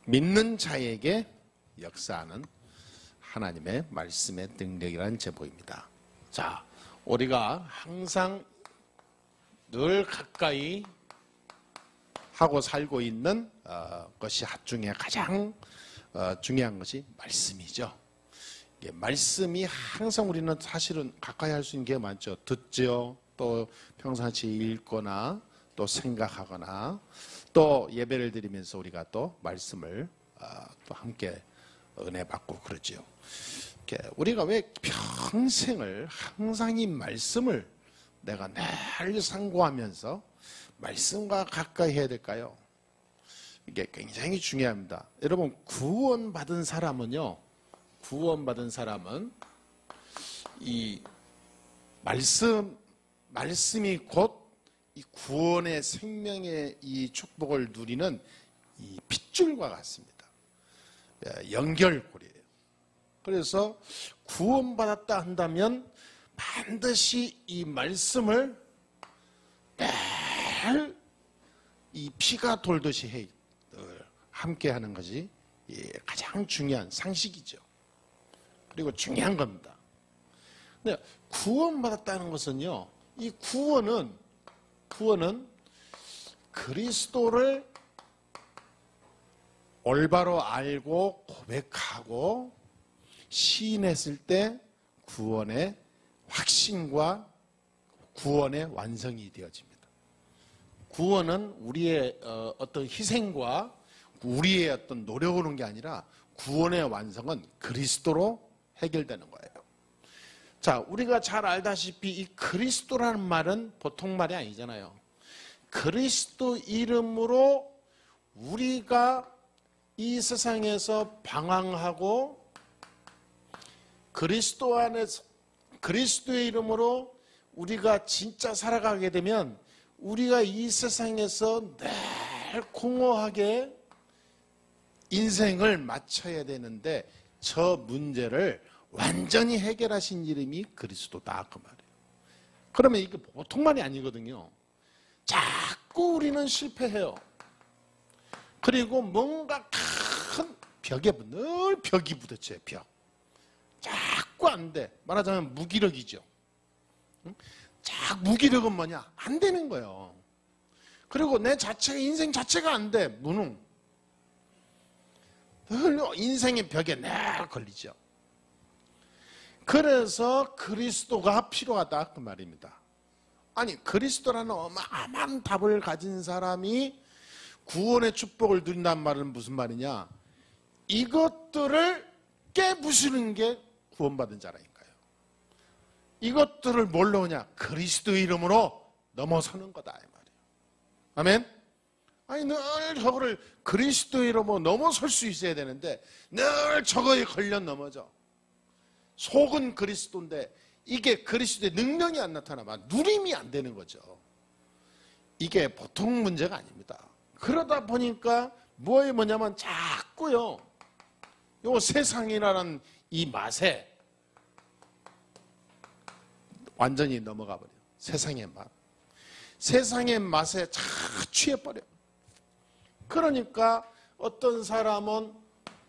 믿는 자에게 역사하는 하나님의 말씀의 능력이라는 제목입니다. 자, 우리가 항상 늘 가까이 하고 살고 있는 것이 중에 가장 중요한 것이 말씀이죠. 말씀이 항상 우리는 사실은 가까이 할 수 있는 게 많죠. 듣죠. 또 평상시 읽거나 또 생각하거나 또 예배를 드리면서 우리가 또 말씀을 또 함께 은혜 받고 그러죠. 우리가 왜 평생을 항상 이 말씀을 내가 늘 상고하면서 말씀과 가까이 해야 될까요? 이게 굉장히 중요합니다. 여러분, 구원받은 사람은 이 말씀이 곧 이 구원의 생명의 이 축복을 누리는 이 핏줄과 같습니다. 연결고리예요. 그래서 구원받았다 한다면 반드시 이 말씀을 매일 이 피가 돌듯이 함께 하는 것이 가장 중요한 상식이죠. 그리고 중요한 겁니다. 근데 구원받았다는 것은요, 이 구원은 그리스도를 올바로 알고 고백하고 시인했을 때 구원의 확신과 구원의 완성이 되어집니다. 구원은 우리의 어떤 희생과 우리의 어떤 노력을 하는 게 아니라 구원의 완성은 그리스도로 해결되는 거예요. 자, 우리가 잘 알다시피 이 그리스도라는 말은 보통 말이 아니잖아요. 그리스도 이름으로 우리가 이 세상에서 방황하고 그리스도 안에서 그리스도의 이름으로 우리가 진짜 살아가게 되면 우리가 이 세상에서 늘 공허하게 인생을 마쳐야 되는데 저 문제를 완전히 해결하신 이름이 그리스도다 그 말이에요. 그러면 이게 보통 말이 아니거든요. 자꾸 우리는 실패해요. 그리고 뭔가 큰 벽에 늘 벽이 부딪혀요. 벽. 자꾸 안 돼. 말하자면 무기력이죠. 무기력은 뭐냐? 안 되는 거예요. 그리고 내 자체가 인생 자체가 안 돼. 무능. 늘 인생의 벽에 늘 걸리죠. 그래서 그리스도가 필요하다 그 말입니다. 아니, 그리스도라는 어마어마한 답을 가진 사람이 구원의 축복을 누린다는 말은 무슨 말이냐? 이것들을 깨부수는 게 구원받은 자라니까요. 이것들을 뭘로 하냐? 그리스도 이름으로 넘어서는 거다 이 말이에요. 아멘? 아니, 늘 저거를 그리스도 이름으로 넘어설 수 있어야 되는데 늘 저거에 걸려 넘어져. 속은 그리스도인데 이게 그리스도의 능력이 안 나타나면 누림이 안 되는 거죠. 이게 보통 문제가 아닙니다. 그러다 보니까 뭐냐면 자꾸요, 요 세상이라는 이 맛에 완전히 넘어가 버려요. 세상의 맛. 세상의 맛에 취해버려. 그러니까 어떤 사람은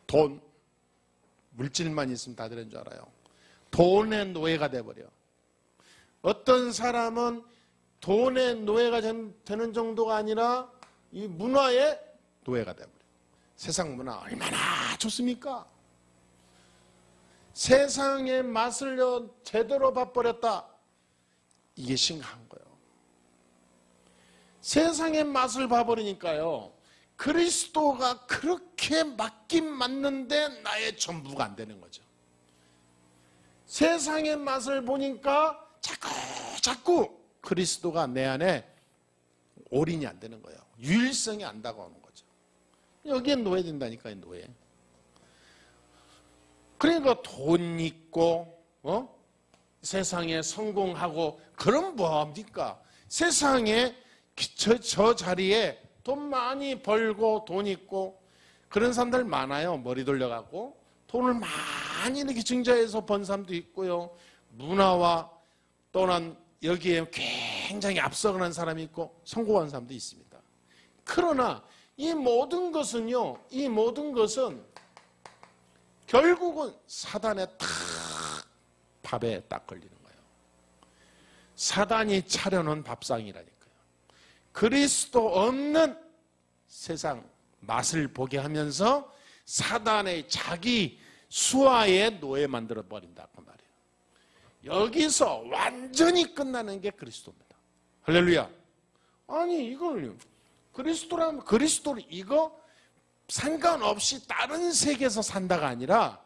돈, 물질만 있으면 다 되는 줄 알아요. 돈의 노예가 돼버려. 어떤 사람은 돈의 노예가 되는 정도가 아니라 이 문화의 노예가 돼버려. 세상 문화 얼마나 좋습니까? 세상의 맛을 제대로 봐버렸다. 이게 심각한 거예요. 세상의 맛을 봐버리니까요, 그리스도가 그렇게 맞긴 맞는데 나의 전부가 안 되는 거죠. 세상의 맛을 보니까 자꾸 그리스도가 내 안에 올인이 안 되는 거예요. 유일성이 안 다가오는 거죠. 여기에 노예된다니까요, 노예. 그러니까 돈 있고 세상에 성공하고 그럼 뭐합니까? 세상에 저 자리에 돈 많이 벌고 돈 있고 그런 사람들 많아요. 머리 돌려갖고 돈을 많이 이렇게 증자해서 번 사람도 있고요. 문화와 또는 여기에 굉장히 앞서가는 사람이 있고 성공한 사람도 있습니다. 그러나 이 모든 것은요, 이 모든 것은 결국은 사단의 탁 밥에 딱 걸리는 거예요. 사단이 차려놓은 밥상이라니까요. 그리스도 없는 세상 맛을 보게 하면서 사단의 자기 수하에 노예 만들어 버린다 그 말이에요. 여기서 완전히 끝나는 게 그리스도입니다. 할렐루야. 아니 이걸 그리스도라면 그리스도를 이거 상관없이 다른 세계에서 산다가 아니라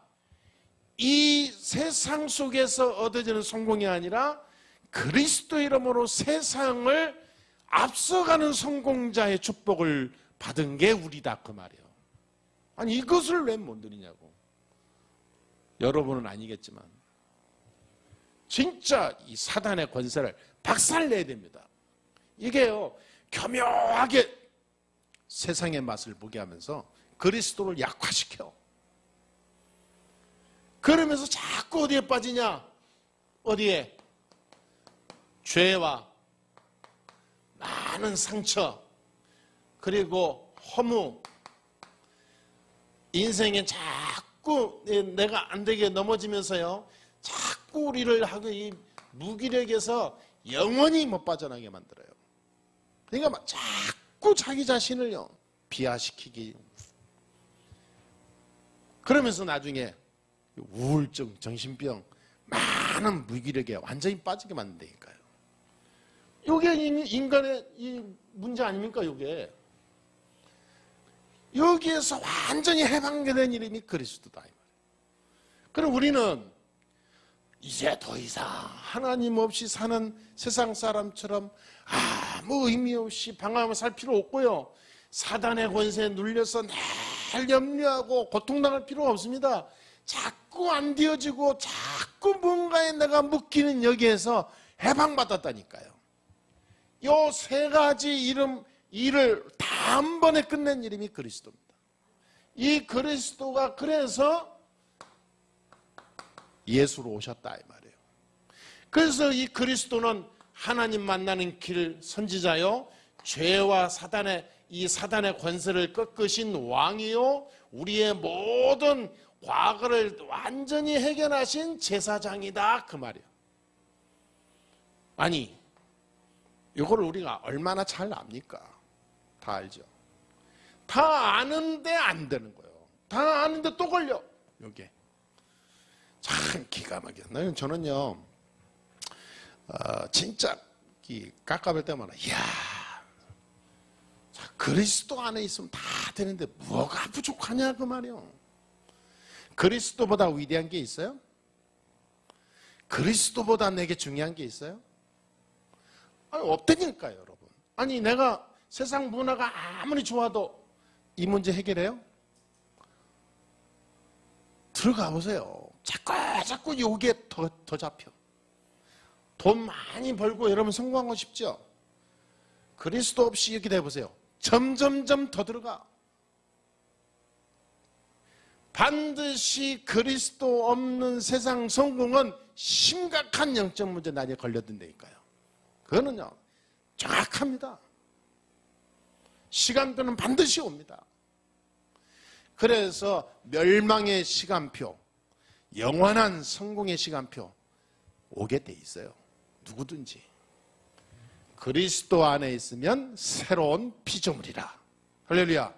이 세상 속에서 얻어지는 성공이 아니라 그리스도 이름으로 세상을 앞서가는 성공자의 축복을 받은 게 우리다 그 말이에요. 아니 이것을 왜 못 누리냐고. 여러분은 아니겠지만 진짜 이 사단의 권세를 박살내야 됩니다. 이게요 교묘하게 세상의 맛을 보게 하면서 그리스도를 약화시켜. 그러면서 자꾸 어디에 빠지냐? 어디에? 죄와 많은 상처 그리고 허무, 인생에 자꾸 내가 안 되게 넘어지면서요 자꾸 우리를 하고 이 무기력에서 영원히 못 빠져나게 만들어요. 그러니까 막 자꾸 자기 자신을요 비하시키기. 그러면서 나중에 우울증, 정신병, 많은 무기력에 완전히 빠지게 만든다니까요. 이게 인간의 이 문제 아닙니까? 이게 여기에서 완전히 해방된 이름이 그리스도다. 그럼 우리는 이제 더 이상 하나님 없이 사는 세상 사람처럼 아무 의미 없이 방황하며 살 필요 없고요. 사단의 권세에 눌려서 늘 염려하고 고통당할 필요가 없습니다. 자꾸 안 되어지고 자꾸 뭔가에 내가 묶이는 여기에서 해방받았다니까요. 요 세 가지 일을 다 한 번에 끝낸 이름이 그리스도입니다. 이 그리스도가 그래서 예수로 오셨다 이 말이에요. 그래서 이 그리스도는 하나님 만나는 길 선지자요, 죄와 사단의 권세를 꺾으신 왕이요, 우리의 모든 과거를 완전히 해결하신 제사장이다 그 말이에요. 아니 이걸 우리가 얼마나 잘 압니까? 다 알죠. 다 아는데 안 되는 거예요. 다 아는데 또 걸려. 이게 참 기가 막혀요. 저는요 진짜 깝깝할 때마다 이야 그리스도 안에 있으면 다 되는데 뭐가 부족하냐 그 말이에요. 그리스도보다 위대한 게 있어요? 그리스도보다 내게 중요한 게 있어요? 아니, 없다니까요 여러분. 아니 내가 세상 문화가 아무리 좋아도 이 문제 해결해요? 들어가 보세요. 자꾸 요게 더 잡혀. 돈 많이 벌고 여러분 성공하고 싶죠? 그리스도 없이 이렇게 돼보세요. 점점점 더 들어가. 반드시 그리스도 없는 세상 성공은 심각한 영적 문제 나중에 걸려든다니까요. 그거는요 정확합니다. 시간표는 반드시 옵니다. 그래서 멸망의 시간표, 영원한 성공의 시간표 오게 돼 있어요. 누구든지 그리스도 안에 있으면 새로운 피조물이라. 할렐루야.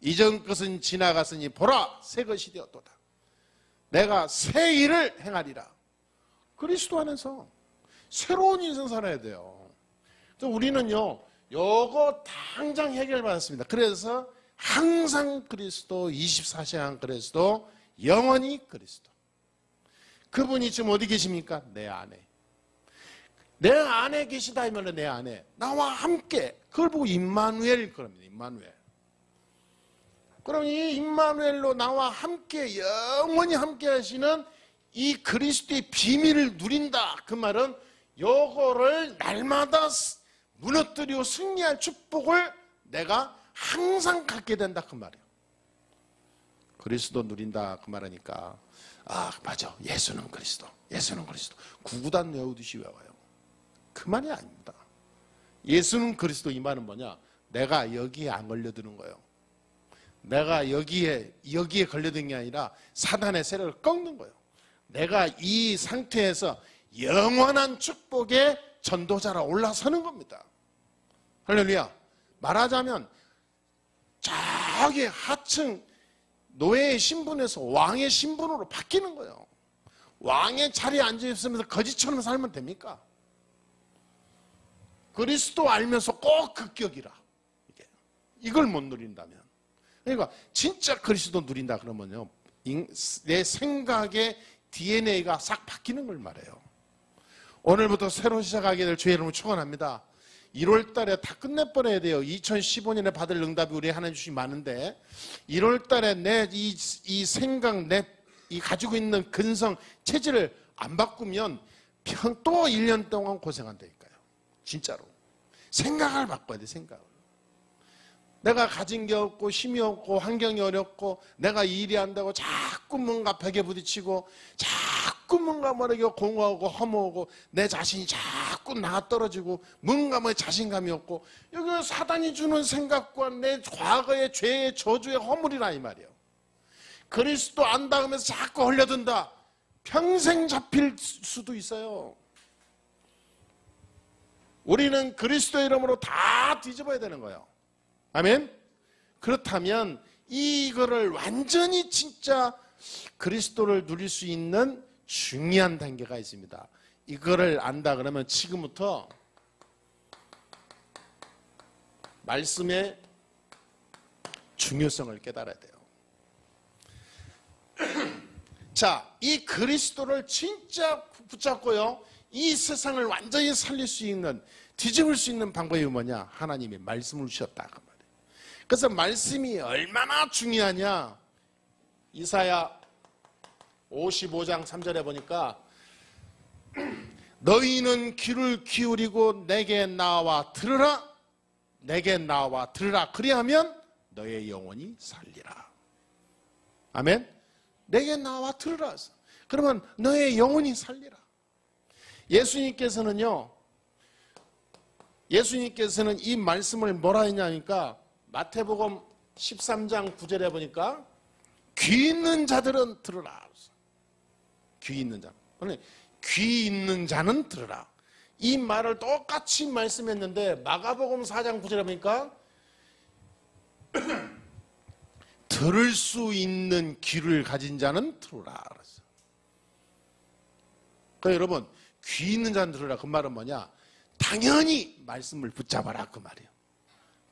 이전 것은 지나갔으니 보라 새 것이 되었도다. 내가 새 일을 행하리라. 그리스도 안에서 새로운 인생 살아야 돼요. 우리는요 요거 당장 해결받았습니다. 그래서 항상 그리스도, 24시간 그리스도, 영원히 그리스도. 그분이 지금 어디 계십니까? 내 안에. 내 안에 계시다 하면 내 안에 나와 함께. 그걸 보고 임마누엘 그럽니다. 임마누엘. 그럼 이 임마누엘로 나와 함께 영원히 함께 하시는 이 그리스도의 비밀을 누린다. 그 말은 요거를 날마다 무너뜨리고 승리할 축복을 내가 항상 갖게 된다 그 말이에요. 그리스도 누린다 그 말하니까 맞아. 예수는 그리스도. 예수는 그리스도. 구구단 외우듯이 외워요. 그 말이 아닙니다. 예수는 그리스도 이 말은 뭐냐? 내가 여기에 안 걸려드는 거예요. 내가 여기에 걸려든 게 아니라 사단의 세력을 꺾는 거예요. 내가 이 상태에서 영원한 축복의 전도자라 올라서는 겁니다. 할렐루야. 말하자면 저기 하층 노예의 신분에서 왕의 신분으로 바뀌는 거예요. 왕의 자리에 앉아있으면서 거지처럼 살면 됩니까? 그리스도 알면서 꼭 극격이라. 이걸 못 누린다면. 그러니까 진짜 그리스도 누린다 그러면요, 내 생각의 DNA가 싹 바뀌는 걸 말해요. 오늘부터 새로 시작하게 될 주의 이름을 축원합니다. 1월 달에 다 끝내버려야 돼요. 2015년에 받을 응답이 우리 하나님 주시 많은데 1월 달에 내 이 생각, 이 가지고 있는 근성, 체질을 안 바꾸면 또 1년 동안 고생한다니까요. 진짜로. 생각을 바꿔야 돼, 생각을. 내가 가진 게 없고 힘이 없고 환경이 어렵고 내가 일이 한다고 자꾸 뭔가 벽에 부딪히고 자꾸 뭔가 모르게 공허하고 허무하고 내 자신이 자꾸 나가 떨어지고 뭔가 뭐 자신감이 없고 여기 사단이 주는 생각과 내 과거의 죄의 저주의 허물이라 이 말이에요. 그리스도 안다 하면서 자꾸 흘려든다. 평생 잡힐 수도 있어요. 우리는 그리스도 이름으로 다 뒤집어야 되는 거예요. 아멘? 그렇다면 이거를 완전히 진짜 그리스도를 누릴 수 있는 중요한 단계가 있습니다. 이거를 안다 그러면 지금부터 말씀의 중요성을 깨달아야 돼요. 자, 이 그리스도를 진짜 붙잡고요, 이 세상을 완전히 살릴 수 있는, 뒤집을 수 있는 방법이 뭐냐? 하나님이 말씀을 주셨다 그 말이에요. 그래서 말씀이 얼마나 중요하냐? 이사야 55장 3절에 보니까 너희는 귀를 기울이고 내게 나와 들으라. 내게 나와 들으라. 그리하면 너의 영혼이 살리라. 아멘? 내게 나와 들으라. 그러면 너의 영혼이 살리라. 예수님께서는 이 말씀을 뭐라 했냐니까 마태복음 13장 9절에 보니까 귀 있는 자들은 들으라. 귀 있는 자. 귀 있는 자는 들으라. 이 말을 똑같이 말씀했는데 마가복음 4장 9절에 보니까 들을 수 있는 귀를 가진 자는 들으라. 그러니까 여러분, 귀 있는 자는 들으라. 그 말은 뭐냐? 당연히 말씀을 붙잡아라 그 말이에요.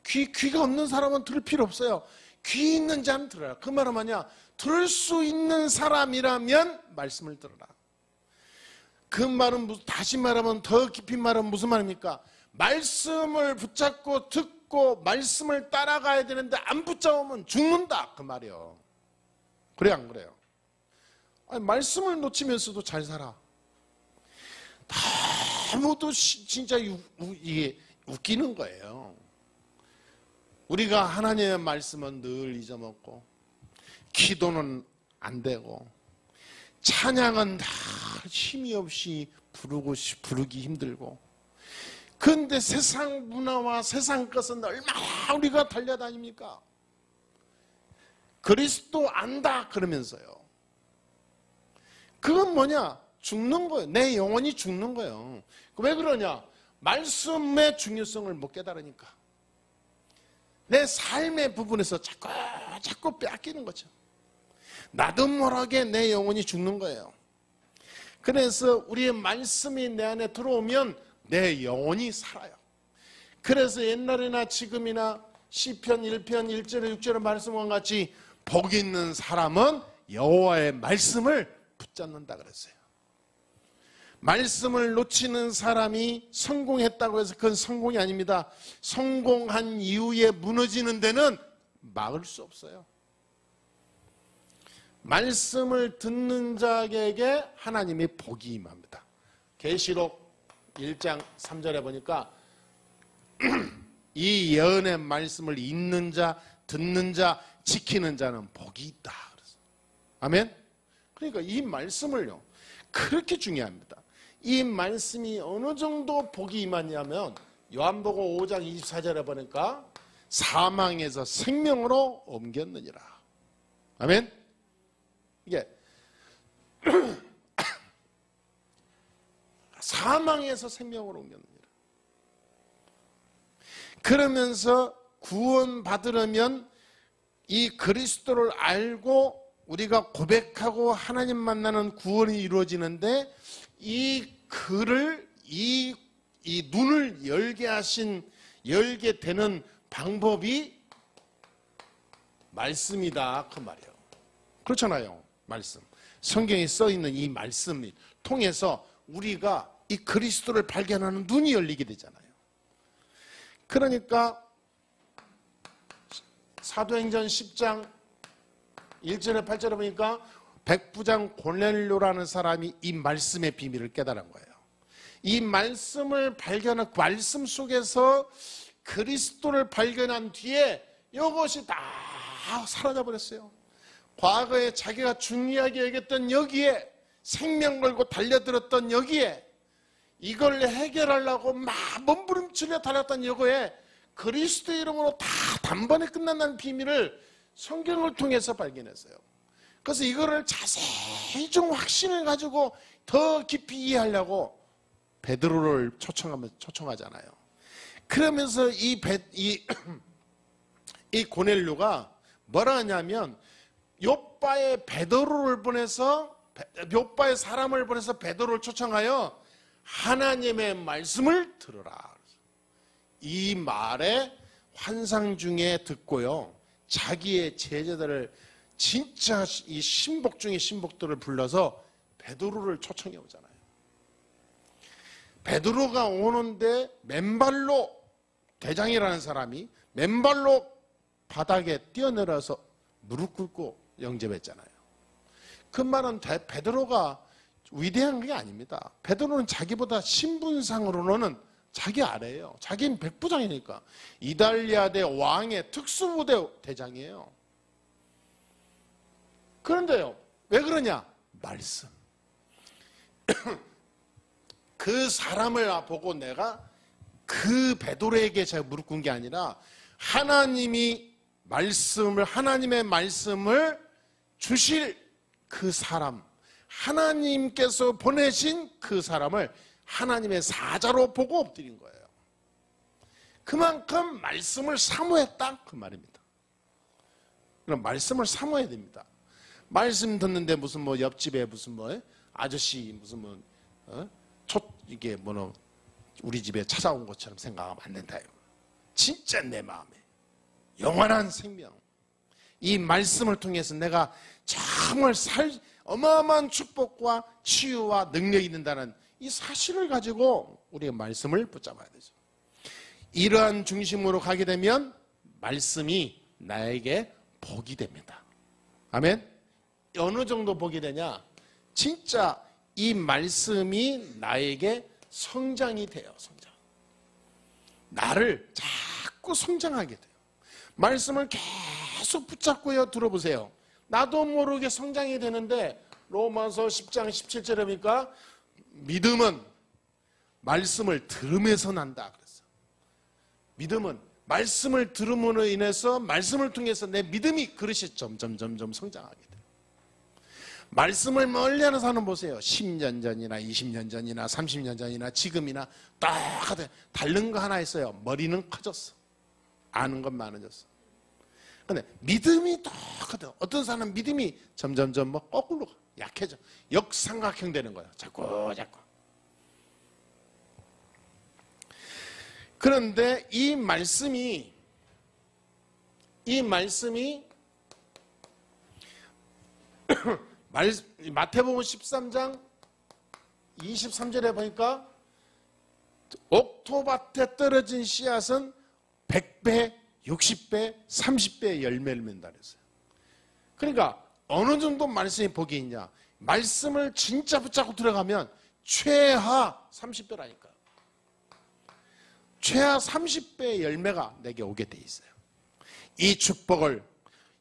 귀가 없는 사람은 들을 필요 없어요. 귀 있는 자는 들어라. 그 말은 뭐냐? 들을 수 있는 사람이라면 말씀을 들어라. 그 말은 다시 말하면, 더 깊이 말하면 무슨 말입니까? 말씀을 붙잡고 듣고 말씀을 따라가야 되는데 안 붙잡으면 죽는다 그 말이에요. 그래 안 그래요? 아니, 말씀을 놓치면서도 잘 살아. 너무도 진짜 이게 웃기는 거예요. 우리가 하나님의 말씀은 늘 잊어먹고 기도는 안 되고 찬양은 다 힘이 없이 부르기 힘들고, 그런데 세상 문화와 세상 것은 얼마나 우리가 달려다닙니까? 그리스도 안다 그러면서요. 그건 뭐냐? 죽는 거예요. 내 영혼이 죽는 거예요. 왜 그러냐? 말씀의 중요성을 못 깨달으니까. 내 삶의 부분에서 자꾸 빼앗기는 거죠. 나도 모르게 내 영혼이 죽는 거예요. 그래서 우리의 말씀이 내 안에 들어오면 내 영혼이 살아요. 그래서 옛날이나 지금이나 시편 1편 1절에 6절의 말씀과 같이 복 있는 사람은 여호와의 말씀을 붙잡는다 그랬어요. 말씀을 놓치는 사람이 성공했다고 해서 그건 성공이 아닙니다. 성공한 이후에 무너지는 데는 막을 수 없어요. 말씀을 듣는 자에게 하나님이 복이 임합니다. 계시록 1장 3절에 보니까 이 예언의 말씀을 읽는 자, 듣는 자, 지키는 자는 복이 있다. 아멘? 그러니까 이 말씀을요, 그렇게 중요합니다. 이 말씀이 어느 정도 복이 임하냐면 요한복음 5장 24절에 보니까 사망에서 생명으로 옮겼느니라. 아멘. 이게 사망에서 생명으로 옮겼느니라. 그러면서 구원 받으려면 이 그리스도를 알고 우리가 고백하고 하나님 만나는 구원이 이루어지는데, 이 글을 이 눈을 열게 되는 방법이 말씀이다, 그 말이에요. 그렇잖아요. 말씀, 성경에 써 있는 이 말씀을 통해서 우리가 이 그리스도를 발견하는 눈이 열리게 되잖아요. 그러니까 사도행전 10장 1절에 8절에 보니까 백부장 고넬료라는 사람이 이 말씀의 비밀을 깨달은 거예요. 이 말씀을 발견한, 말씀 속에서 그리스도를 발견한 뒤에 이것이 다 사라져 버렸어요. 과거에 자기가 중요하게 여겼던 여기에, 생명 걸고 달려들었던 여기에, 이걸 해결하려고 막 몸부림치며 달렸던 여거에 그리스도 이름으로 다 단번에 끝난다는 비밀을 성경을 통해서 발견했어요. 그래서 이거를 자세히 좀 확신을 가지고 더 깊이 이해하려고 베드로를 초청하잖아요. 그러면서 이 고넬료가 뭐라 하냐면, 요빠의 사람을 보내서 베드로를 초청하여 하나님의 말씀을 들으라. 이 말에 환상 중에 듣고요, 자기의 제자들을, 진짜 이 신복 중에 신복들을 불러서 베드로를 초청해 오잖아요. 베드로가 오는데 맨발로, 대장이라는 사람이 맨발로 바닥에 뛰어내려서 무릎 꿇고 영접했잖아요. 그 말은 베드로가 위대한 게 아닙니다. 베드로는 자기보다 신분상으로는 자기 아래예요. 자기는 백부장이니까. 이달리아대 왕의 특수부대 대장이에요. 그런데요, 왜 그러냐? 말씀. 그 사람을 보고 내가 그 베드로에게 제가 무릎 꿇은 게 아니라, 하나님의 말씀을 주실 그 사람, 하나님께서 보내신 그 사람을 하나님의 사자로 보고 엎드린 거예요. 그만큼 말씀을 사모했다, 그 말입니다. 그럼 말씀을 사모해야 됩니다. 말씀 듣는데 무슨 뭐 옆집에 무슨 뭐 아저씨 무슨 뭐 이게 뭐 우리 집에 찾아온 것처럼 생각하면 안 된다. 진짜 내 마음에 영원한 생명, 이 말씀을 통해서 내가 정말 어마어마한 축복과 치유와 능력이 있는다는 이 사실을 가지고 우리가 말씀을 붙잡아야 되죠. 이러한 중심으로 가게 되면 말씀이 나에게 복이 됩니다. 아멘. 어느 정도 복이 되냐? 진짜 이 말씀이 나에게 성장이 돼요. 성장. 나를 자꾸 성장하게 돼요. 말씀을 계속 붙잡고요. 들어보세요. 나도 모르게 성장이 되는데, 로마서 10장 17절에 보니까 믿음은 말씀을 들으면서 난다 그랬어. 믿음은 말씀을 들음으로 인해서, 말씀을 통해서 내 믿음이 그릇이 점점 성장하게 돼요. 말씀을 멀리 하는 사람 보세요. 10년 전이나 20년 전이나 30년 전이나 지금이나 똑같아요. 다른 거 하나 있어요. 머리는 커졌어. 아는 건 많아졌어. 근데 믿음이 똑같아요. 어떤 사람은 믿음이 점점 뭐 거꾸로 약해져. 역삼각형 되는 거예요. 자꾸. 그런데 이 말씀이 마태복음 13장 23절에 보니까 옥토밭에 떨어진 씨앗은 100배, 60배, 30배 열매를 맺는다 그랬어요. 그러니까 어느 정도 말씀이 복이 있냐? 말씀을 진짜 붙잡고 들어가면 최하 30배라니까요. 최하 30배의 열매가 내게 오게 돼 있어요. 이 축복을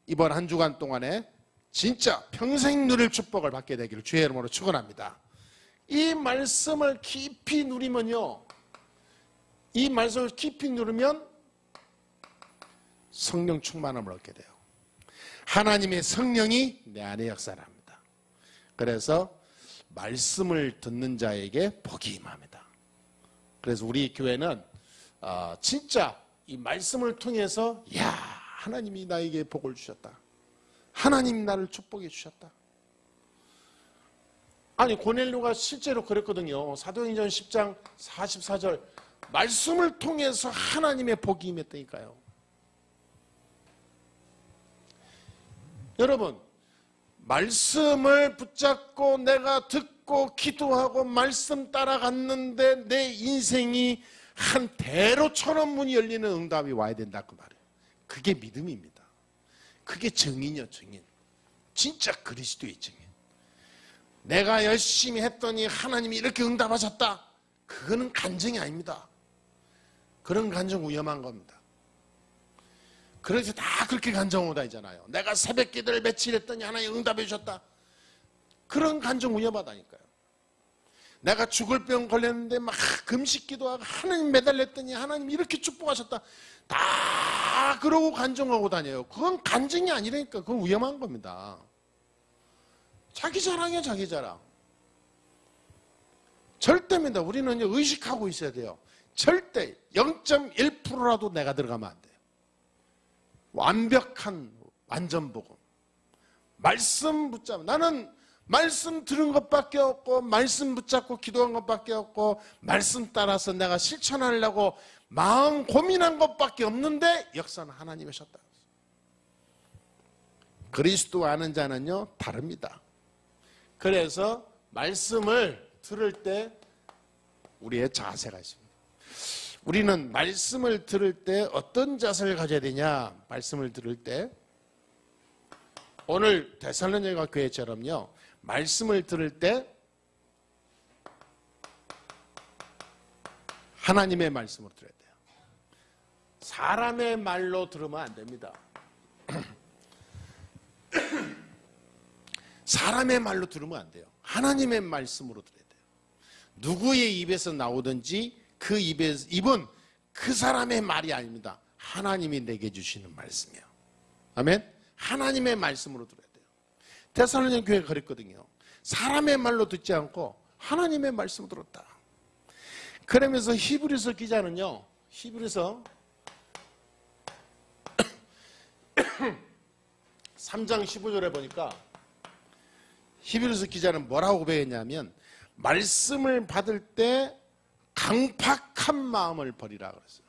이번 한 주간 동안에 진짜 평생 누릴 축복을 받게 되기를 주의 이름으로 축원합니다. 이 말씀을 깊이 누리면요, 이 말씀을 깊이 누르면 성령 충만함을 얻게 돼요. 하나님의 성령이 내 안에 역사를 합니다. 그래서 말씀을 듣는 자에게 복이 임합니다. 그래서 우리 교회는 진짜 이 말씀을 통해서 야, 하나님이 나에게 복을 주셨다. 하나님이 나를 축복해 주셨다. 아니 고넬료가 실제로 그랬거든요. 사도행전 10장 44절 말씀을 통해서 하나님의 복이 임했다니까요. 여러분, 말씀을 붙잡고 내가 듣고 기도하고 말씀 따라갔는데 내 인생이 한 대로처럼 문이 열리는 응답이 와야 된다 그 말이에요. 그게 믿음입니다. 그게 증인이요, 증인. 진짜 그리스도의 증인. 내가 열심히 했더니 하나님이 이렇게 응답하셨다. 그거는 간증이 아닙니다. 그런 간증 위험한 겁니다. 그래서 다 그렇게 간증하고 다니잖아요. 내가 새벽 기도를 며칠 했더니 하나님 응답해 주셨다. 그런 간증 위험하다니까요. 내가 죽을 병 걸렸는데 막 금식 기도하고 하나님 매달렸더니 하나님 이렇게 축복하셨다. 다 그러고 간증하고 다녀요. 그건 간증이 아니라니까. 그건 위험한 겁니다. 자기 자랑이에요, 자기 자랑. 절대입니다. 우리는 의식하고 있어야 돼요. 절대 0.1%라도 내가 들어가면 안 돼요. 완벽한 완전 복음. 말씀 붙잡아. 나는 말씀 들은 것밖에 없고 말씀 붙잡고 기도한 것밖에 없고 말씀 따라서 내가 실천하려고 마음 고민한 것밖에 없는데 역사는 하나님이 하셨다. 그리스도 아는 자는요 다릅니다. 그래서 말씀을 들을 때 우리의 자세가 있습니다. 우리는 말씀을 들을 때 어떤 자세를 가져야 되냐? 말씀을 들을 때 오늘 데살로니가 교회처럼요 말씀을 들을 때 하나님의 말씀으로 들어야 돼요. 사람의 말로 들으면 안 됩니다. 사람의 말로 들으면 안 돼요. 하나님의 말씀으로 들어야 돼요. 누구의 입에서 나오든지 그 입은 그 사람의 말이 아닙니다. 하나님이 내게 주시는 말씀이에요. 아멘? 하나님의 말씀으로 들어야 돼요. 데살로니가 교회가 그랬거든요. 사람의 말로 듣지 않고 하나님의 말씀으로 들었다. 그러면서 히브리서 기자는요. 히브리서 3장 15절에 보니까 히브리서 기자는 뭐라고 고백했냐면 말씀을 받을 때 강팍한 마음을 버리라 그랬어요.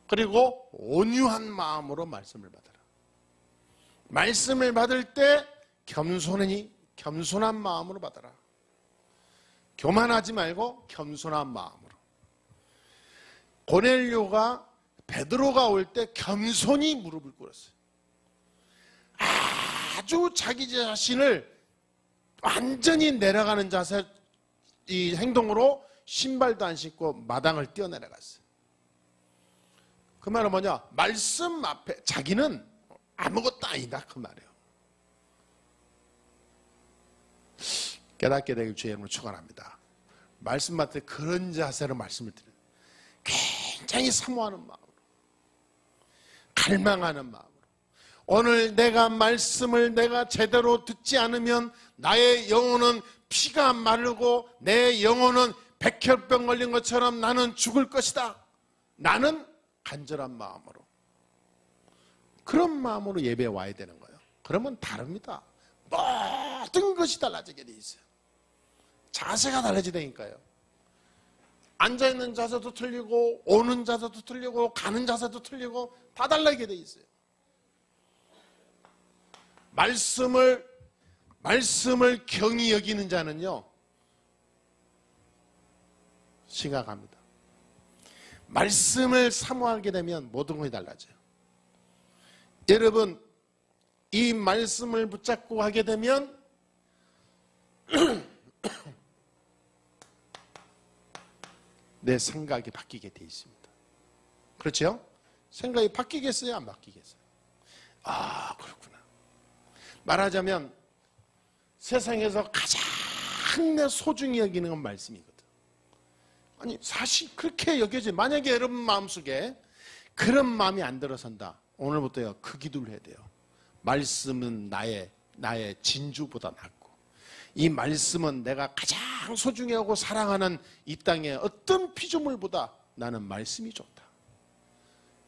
그리고 온유한 마음으로 말씀을 받아라. 말씀을 받을 때 겸손한 마음으로 받아라. 교만하지 말고 겸손한 마음으로. 고넬료가 베드로가 올 때 겸손히 무릎을 꿇었어요. 아주 자기 자신을 완전히 내려가는 자세, 이 행동으로 신발도 안 신고 마당을 뛰어내려갔어요. 그 말은 뭐냐? 말씀 앞에 자기는 아무것도 아니다 그 말이에요. 깨닫게 되길 주의 이름으로 축원합니다. 말씀 앞에 그런 자세로 말씀을 드려요. 굉장히 사모하는 마음으로, 갈망하는 마음으로. 오늘 내가 말씀을 내가 제대로 듣지 않으면 나의 영혼은 피가 마르고 내 영혼은 백혈병 걸린 것처럼 나는 죽을 것이다. 나는 간절한 마음으로, 그런 마음으로 예배에 와야 되는 거예요. 그러면 다릅니다. 모든 것이 달라지게 돼 있어요. 자세가 달라지다니까요. 앉아있는 자세도 틀리고 오는 자세도 틀리고 가는 자세도 틀리고 다 달라지게 돼 있어요. 말씀을 경히 여기는 자는요 심각합니다. 말씀을 사모하게 되면 모든 것이 달라져요. 여러분, 이 말씀을 붙잡고 하게 되면 내 생각이 바뀌게 돼 있습니다. 그렇죠? 생각이 바뀌겠어요? 안 바뀌겠어요? 아, 그렇구나. 말하자면 세상에서 가장 내 소중히 여기는 건 말씀이거든. 아니, 사실 그렇게 여겨져요. 만약에 여러분 마음속에 그런 마음이 안 들어선다. 오늘부터요, 그 기도를 해야 돼요. 말씀은 나의 진주보다 낫고, 이 말씀은 내가 가장 소중하고 사랑하는 이 땅의 어떤 피조물보다 나는 말씀이 좋다.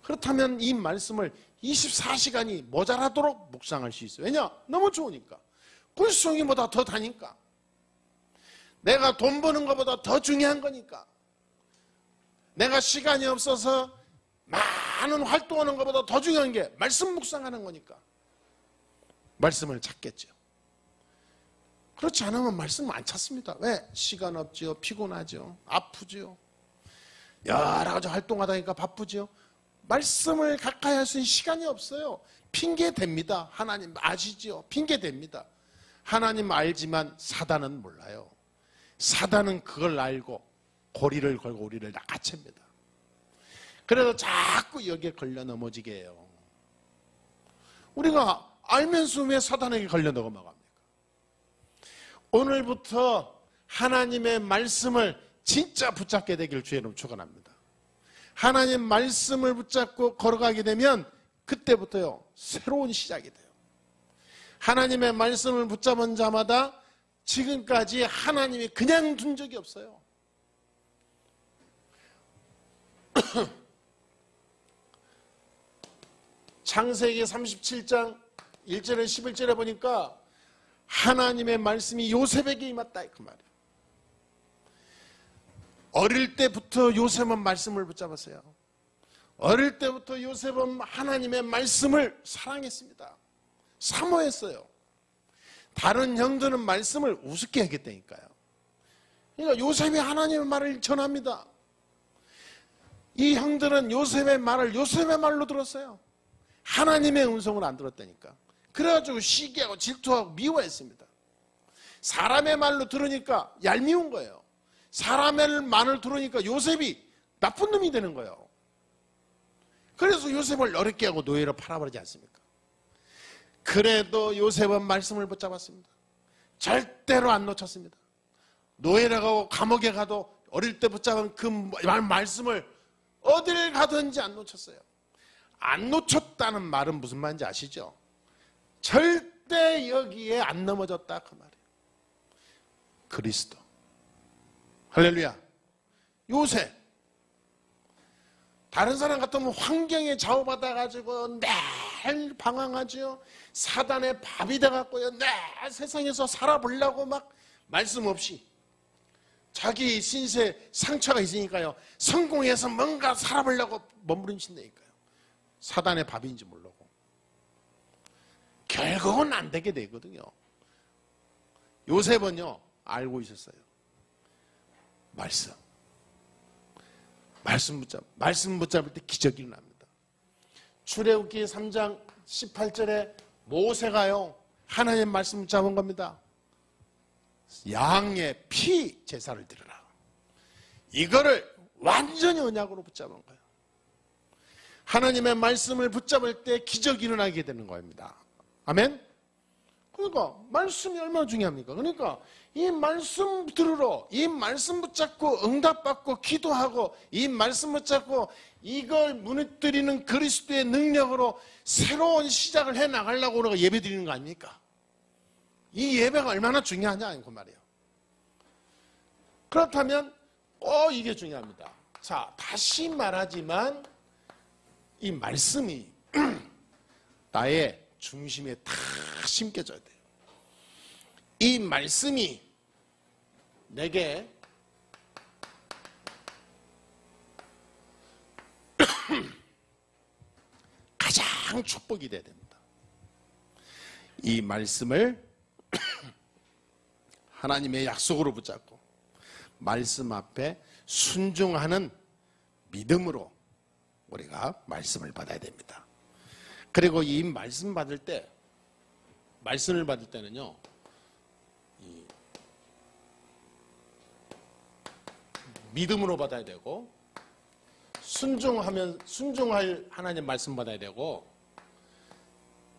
그렇다면 이 말씀을 24시간이 모자라도록 묵상할 수 있어요. 왜냐? 너무 좋으니까. 불송이보다 더 다니까. 내가 돈 버는 것보다 더 중요한 거니까. 내가 시간이 없어서 많은 활동하는 것보다 더 중요한 게 말씀 묵상하는 거니까 말씀을 찾겠죠. 그렇지 않으면 말씀 안 찾습니다. 왜? 시간 없지요, 피곤하죠, 아프지요, 여러 가지 활동하다 보니까 바쁘지요. 말씀을 가까이 할 수 있는 시간이 없어요. 핑계 댑니다. 하나님 아시지요? 핑계 댑니다. 하나님 알지만 사단은 몰라요. 사단은 그걸 알고 고리를 걸고 우리를 낚아챕니다. 그래서 자꾸 여기에 걸려 넘어지게 해요. 우리가 알면서 왜 사단에게 걸려 넘어갑니까? 오늘부터 하나님의 말씀을 진짜 붙잡게 되길 주의 이름으로 축원합니다. 하나님 말씀을 붙잡고 걸어가게 되면 그때부터요, 새로운 시작이 돼요. 하나님의 말씀을 붙잡은 자마다 지금까지 하나님이 그냥 둔 적이 없어요. 창세기 37장 1절에 11절에 보니까 하나님의 말씀이 요셉에게 임했다 그 말이에요. 어릴 때부터 요셉은 말씀을 붙잡았어요. 어릴 때부터 요셉은 하나님의 말씀을 사랑했습니다. 사모했어요. 다른 형들은 말씀을 우습게 하겠다니까요. 그러니까 요셉이 하나님의 말을 전합니다. 이 형들은 요셉의 말을 요셉의 말로 들었어요. 하나님의 음성을 안 들었다니까. 그래가지고 시기하고 질투하고 미워했습니다. 사람의 말로 들으니까 얄미운 거예요. 사람의 말을 들으니까 요셉이 나쁜 놈이 되는 거예요. 그래서 요셉을 어렵게 하고 노예로 팔아버리지 않습니까? 그래도 요셉은 말씀을 붙잡았습니다. 절대로 안 놓쳤습니다. 노예라고 감옥에 가도 어릴 때 붙잡은 그 말씀을 어딜 가든지 안 놓쳤어요. 안 놓쳤다는 말은 무슨 말인지 아시죠? 절대 여기에 안 넘어졌다 그 말이에요. 그리스도. 할렐루야. 요셉. 다른 사람 같으면 환경에 좌우받아가지고 늘 방황하죠. 사단의 밥이 돼갖고요, 늘 세상에서 살아보려고 막 말씀 없이 자기 신세 상처가 있으니까요, 성공해서 뭔가 살아보려고 몸부림친다니까요. 사단의 밥인지 모르고 결국은 안 되게 되거든요. 요셉은요 알고 있었어요. 말씀 붙잡을 때 기적이 일어납니다. 출애굽기 3장 18절에 모세가요 하나님 말씀 붙잡은 겁니다. 양의 피 제사를 드리라. 이거를 완전히 언약으로 붙잡은 거예요. 하나님의 말씀을 붙잡을 때 기적이 일어나게 되는 겁니다. 아멘? 그러니까 말씀이 얼마나 중요합니까? 그러니까 이 말씀 들으러, 이 말씀 붙잡고 응답받고 기도하고, 이 말씀 붙잡고 이걸 무너뜨리는 그리스도의 능력으로 새로운 시작을 해나가려고 우리가 예배 드리는 거 아닙니까? 이 예배가 얼마나 중요하냐 그 말이에요. 그렇다면 이게 중요합니다. 자, 다시 말하지만 이 말씀이 나의 중심에 다 심겨져야 돼요. 이 말씀이 내게 가장 축복이 돼야 됩니다. 이 말씀을 하나님의 약속으로 붙잡고 말씀 앞에 순종하는 믿음으로 우리가 말씀을 받아야 됩니다. 그리고 이 말씀을 받을 때는요, 믿음으로 받아야 되고, 순종할 하나님 말씀 받아야 되고,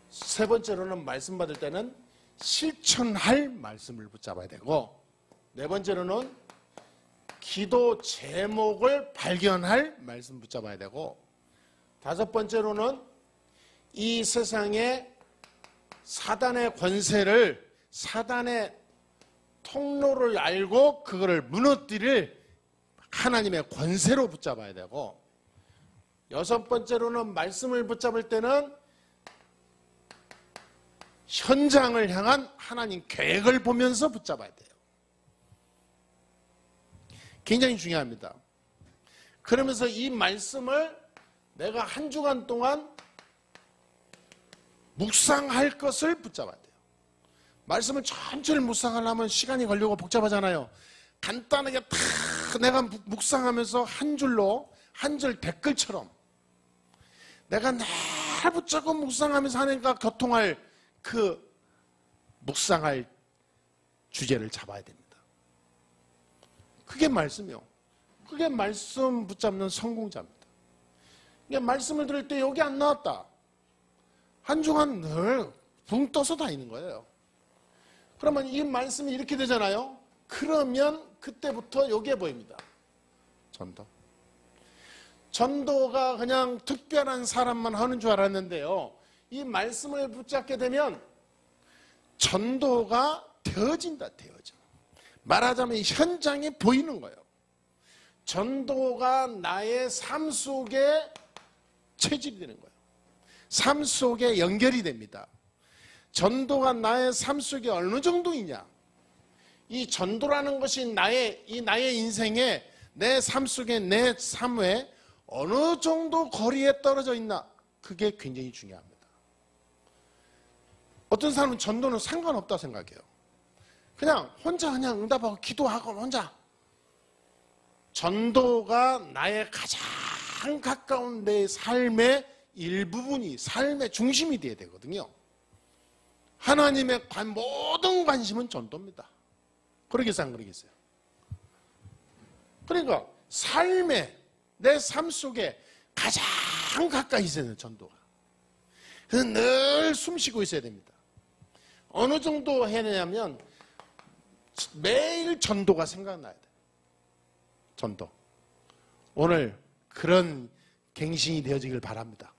세 번째로는 말씀 받을 때는 실천할 말씀을 붙잡아야 되고, 네 번째로는 기도 제목을 발견할 말씀 붙잡아야 되고, 다섯 번째로는 이 세상에 사단의 권세를, 사단의 통로를 알고 그거를 무너뜨릴 하나님의 권세로 붙잡아야 되고, 여섯 번째로는 말씀을 붙잡을 때는 현장을 향한 하나님 계획을 보면서 붙잡아야 돼요. 굉장히 중요합니다. 그러면서 이 말씀을 내가 한 주간 동안 묵상할 것을 붙잡아야 돼요. 말씀을 천천히 묵상하려면 시간이 걸리고 복잡하잖아요. 간단하게 탁 내가 묵상하면서 한 줄로, 한 줄 댓글처럼 내가 날 붙잡고 묵상하면서 하니까 교통할 그 묵상할 주제를 잡아야 됩니다. 그게 말씀이요. 그게 말씀 붙잡는 성공자입니다. 그러니까 말씀을 들을 때 여기 안 나왔다. 한 주간 늘 붕 떠서 다니는 거예요. 그러면 이 말씀이 이렇게 되잖아요. 그러면 그때부터 여기에 보입니다. 전도. 전도가 그냥 특별한 사람만 하는 줄 알았는데요. 이 말씀을 붙잡게 되면 전도가 되어진다, 되어져. 말하자면 현장에 보이는 거예요. 전도가 나의 삶 속에 체질이 되는 거예요. 삶 속에 연결이 됩니다. 전도가 나의 삶 속에 어느 정도이냐. 이 전도라는 것이 나의 인생에, 내 삶 속에, 내 삶에 어느 정도 거리에 떨어져 있나. 그게 굉장히 중요합니다. 어떤 사람은 전도는 상관없다고 생각해요. 그냥 혼자 그냥 응답하고 기도하고 혼자. 전도가 나의 가장 가까운 내 삶의 일부분이, 삶의 중심이 되어야 되거든요. 하나님의 모든 관심은 전도입니다. 그러겠어요, 안 그러겠어요? 그러니까 삶에, 내 삶 속에 가장 가까이 있어야 돼요, 전도가. 그래서 늘 숨 쉬고 있어야 됩니다. 어느 정도 해야 되냐면 매일 전도가 생각나야 돼요. 전도. 오늘 그런 갱신이 되어지길 바랍니다.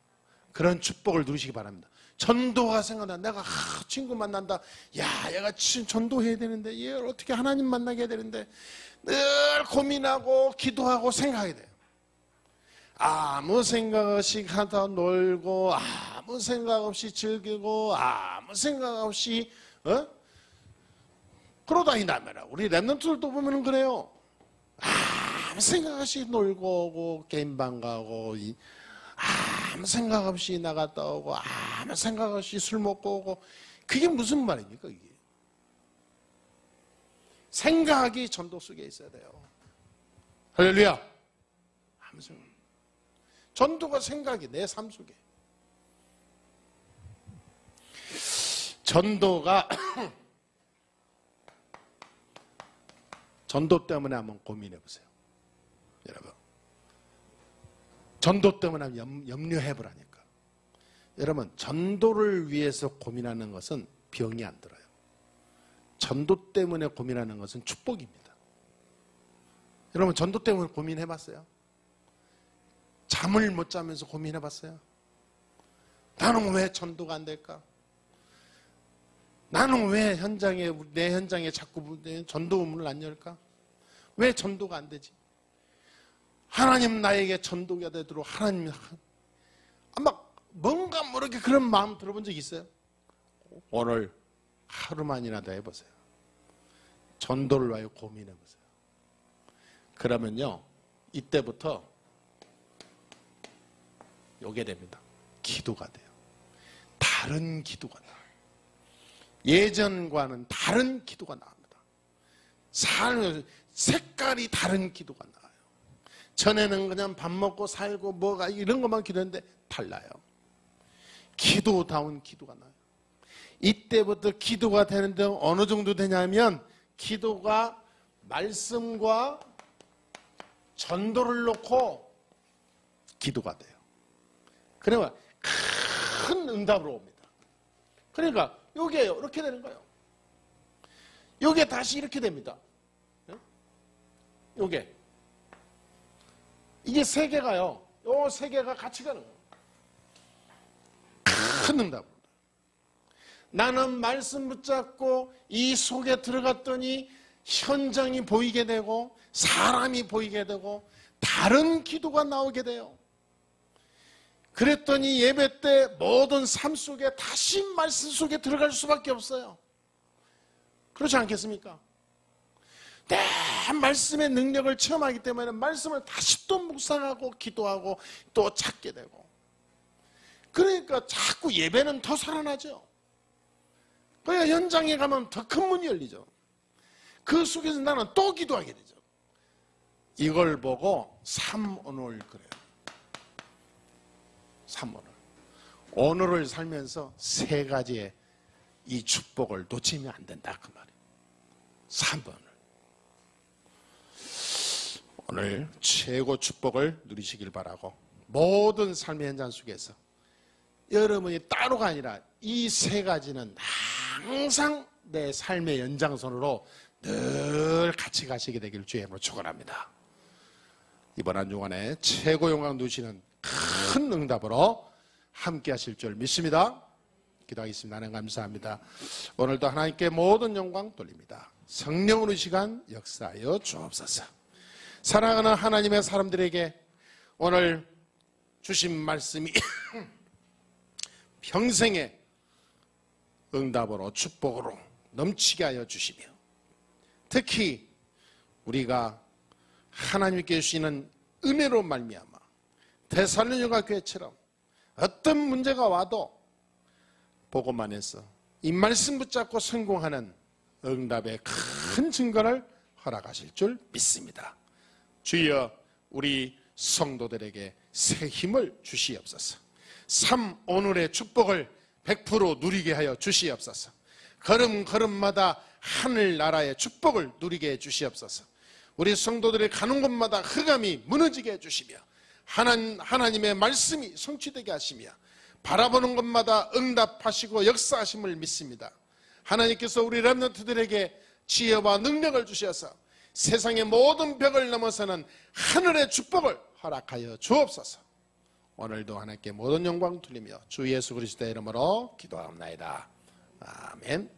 그런 축복을 누리시기 바랍니다. 전도가 생각나. 내가 친구 만난다. 야, 얘가 전도해야 되는데, 얘를 어떻게 하나님 만나게 해야 되는데, 늘 고민하고 기도하고 생각해야 돼요. 아무 생각 없이 가다 놀고, 아무 생각 없이 즐기고, 아무 생각 없이 그러다니다면 우리 랩런트들도 보면 그래요. 아무 생각 없이 놀고 오고 게임방 가고, 아무 생각 없이 나갔다 오고, 아무 생각 없이 술 먹고 오고. 그게 무슨 말입니까, 이게? 생각이 전도 속에 있어야 돼요. 할렐루야. 아무 생각. 전도가 생각이 내 삶 속에. 전도가 전도 때문에 한번 고민해 보세요. 여러분. 전도 때문에 한번 염려해 보라니까. 여러분, 전도를 위해서 고민하는 것은 병이 안 들어요. 전도 때문에 고민하는 것은 축복입니다. 여러분, 전도 때문에 고민해 봤어요? 잠을 못 자면서 고민해 봤어요? 나는 왜 전도가 안 될까? 나는 왜 내 현장에 자꾸 전도 문을 안 열까? 왜 전도가 안 되지? 하나님 나에게 전도가 되도록 하나님, 아마 뭔가 모르게 그런 마음 들어본 적 있어요? 오늘 하루만이라도 해보세요. 전도를 위하여 고민해보세요. 그러면요, 이때부터 요게 됩니다. 기도가 돼요. 다른 기도가 나와요. 예전과는 다른 기도가 나옵니다. 삶의 색깔이 다른 기도가 나와요. 전에는 그냥 밥 먹고 살고 뭐가 이런 것만 기도했는데 달라요. 기도다운 기도가 나요. 이때부터 기도가 되는데 어느 정도 되냐면 기도가 말씀과 전도를 놓고 기도가 돼요. 그러면 큰 응답으로 옵니다. 그러니까 이게 이렇게 되는 거예요. 이게 다시 이렇게 됩니다. 이게 세 개가요. 요 세 개가 같이 가는 거예요. 큰 응답으로. 나는 말씀 붙잡고 이 속에 들어갔더니 현장이 보이게 되고 사람이 보이게 되고 다른 기도가 나오게 돼요. 그랬더니 예배 때 모든 삶 속에 다시 말씀 속에 들어갈 수밖에 없어요. 그렇지 않겠습니까? 내 말씀의 능력을 체험하기 때문에 말씀을 다시 또 묵상하고 기도하고 또 찾게 되고, 그러니까 자꾸 예배는 더 살아나죠. 그러니까 현장에 가면 더 큰 문이 열리죠. 그 속에서 나는 또 기도하게 되죠. 이걸 보고 삼오늘 그래요. 삼오늘. 오늘을 살면서 세 가지의 이 축복을 놓치면 안 된다 그 말이에요. 3번을. 오늘 최고 축복을 누리시길 바라고, 모든 삶의 현장 속에서 여러분이 따로가 아니라 이 세 가지는 항상 내 삶의 연장선으로 늘 같이 가시게 되길 주의 이름으로 축원합니다. 이번 한 주간에 최고 영광 누리시는 큰 응답으로 함께 하실 줄 믿습니다. 기도하겠습니다. 하나님 감사합니다. 오늘도 하나님께 모든 영광 돌립니다. 성령으로 이 시간 역사하여 주옵소서. 사랑하는 하나님의 사람들에게 오늘 주신 말씀이 평생의 응답으로 축복으로 넘치게 하여 주시며, 특히 우리가 하나님께 주시는 은혜로 말미암아 데살로니가 교회처럼 어떤 문제가 와도 보고만 해서 이 말씀 붙잡고 성공하는 응답의 큰 증거를 허락하실 줄 믿습니다. 주여, 우리 성도들에게 새 힘을 주시옵소서. 오늘의 축복을 100% 누리게 하여 주시옵소서. 걸음걸음마다 하늘나라의 축복을 누리게 해 주시옵소서. 우리 성도들이 가는 곳마다 흑암이 무너지게 해주시며 하나님의 말씀이 성취되게 하시며 바라보는 곳마다 응답하시고 역사하심을 믿습니다. 하나님께서 우리 렘넌트들에게 지혜와 능력을 주셔서 세상의 모든 벽을 넘어서는 하늘의 축복을 허락하여 주옵소서. 오늘도 하나님께 모든 영광 돌리며 주 예수 그리스도의 이름으로 기도하옵나이다. 아멘.